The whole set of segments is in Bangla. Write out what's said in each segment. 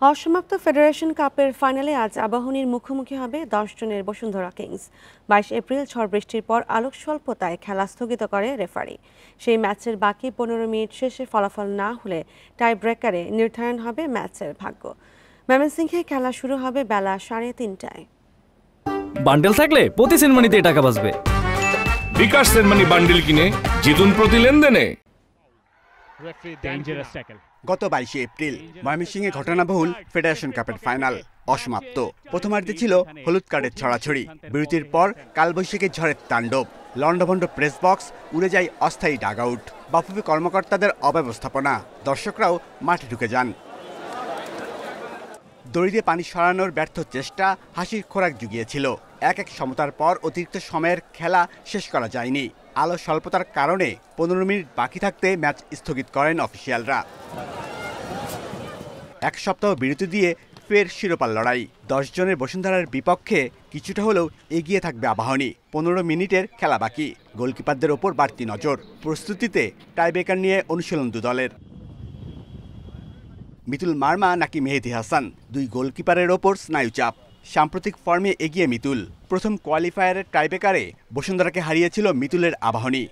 অসমাপ্ত ফেডারেশন কাপের ফাইনালে আজ আবাহনীর মুখোমুখি হবে ১০ জনের বসুন্ধরা কিংস। ২২ এপ্রিল ঝড় বৃষ্টির পর আলোক স্বল্পতায় খেলা স্থগিত করে রেফারি। সেই ম্যাচের বাকি ১৫ মিনিট শেষে ফলাফল না হলে টাই ব্রেকারে নির্ধারণ হবে ম্যাচের ভাগ্য। ময়মনসিংহে খেলা শুরু হবে বেলা ৩:৩০টায়। বান্ডেল থাকলে প্রতি সেনমানিতে টাকা বাঁচবে। বিকাশ সেনমানি বান্ডেল কিনে জিতুন প্রতি লেনদেনে। গত ২২ এপ্রিল ময়মনসিংহে ঘটনাবহুল ফেডারেশন কাপের ফাইনাল অসমাপ্ত। প্রথমার্ধে ছিল হলুদ কার্ডের ছড়াছড়ি। বিরতির পর কালবৈশাখী ঝড়ের তাণ্ডব। লন্ডভন্ড প্রেস বক্স, উড়ে যায় অস্থায়ী ডাগআউট, বাফুফে কর্মকর্তাদের অব্যবস্থাপনা। দর্শকরাও মাঠে ঢুকে যান। দড়ি দিয়ে পানি সরানোর ব্যর্থ চেষ্টা হাসির খোরাক জুগিয়েছিল। এক সমতার পর অতিরিক্ত সময়ের খেলা শেষ করা যায়নি। আলো স্বল্পতার কারণে ১৫ মিনিট বাকি থাকতে ম্যাচ স্থগিত করেন অফিসিয়ালরা। এক সপ্তাহ বিরতি দিয়ে ফের শিরোপার লড়াই। ১০ জনের বসুন্ধরার বিপক্ষে কিছুটা হলেও এগিয়ে থাকবে আবাহনী। ১৫ মিনিটের খেলা বাকি। গোলকিপারদের ওপর বাড়তি নজর। প্রস্তুতিতে টাইব্রেকার নিয়ে অনুশীলন দু দলের। মিতুল মার্মা নাকি মেহেদী হাসান, দুই গোলকিপারের ওপর স্নায়ুচাপ। সাম্প্রতিক ফর্মে এগিয়ে মিতুল। প্রথম কোয়ালিফায়ারের টাইব্রেকারে বসুন্ধরাকে হারিয়েছিল মিতুলের আবাহনী।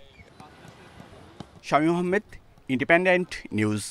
Shamim Ahmed, independent news.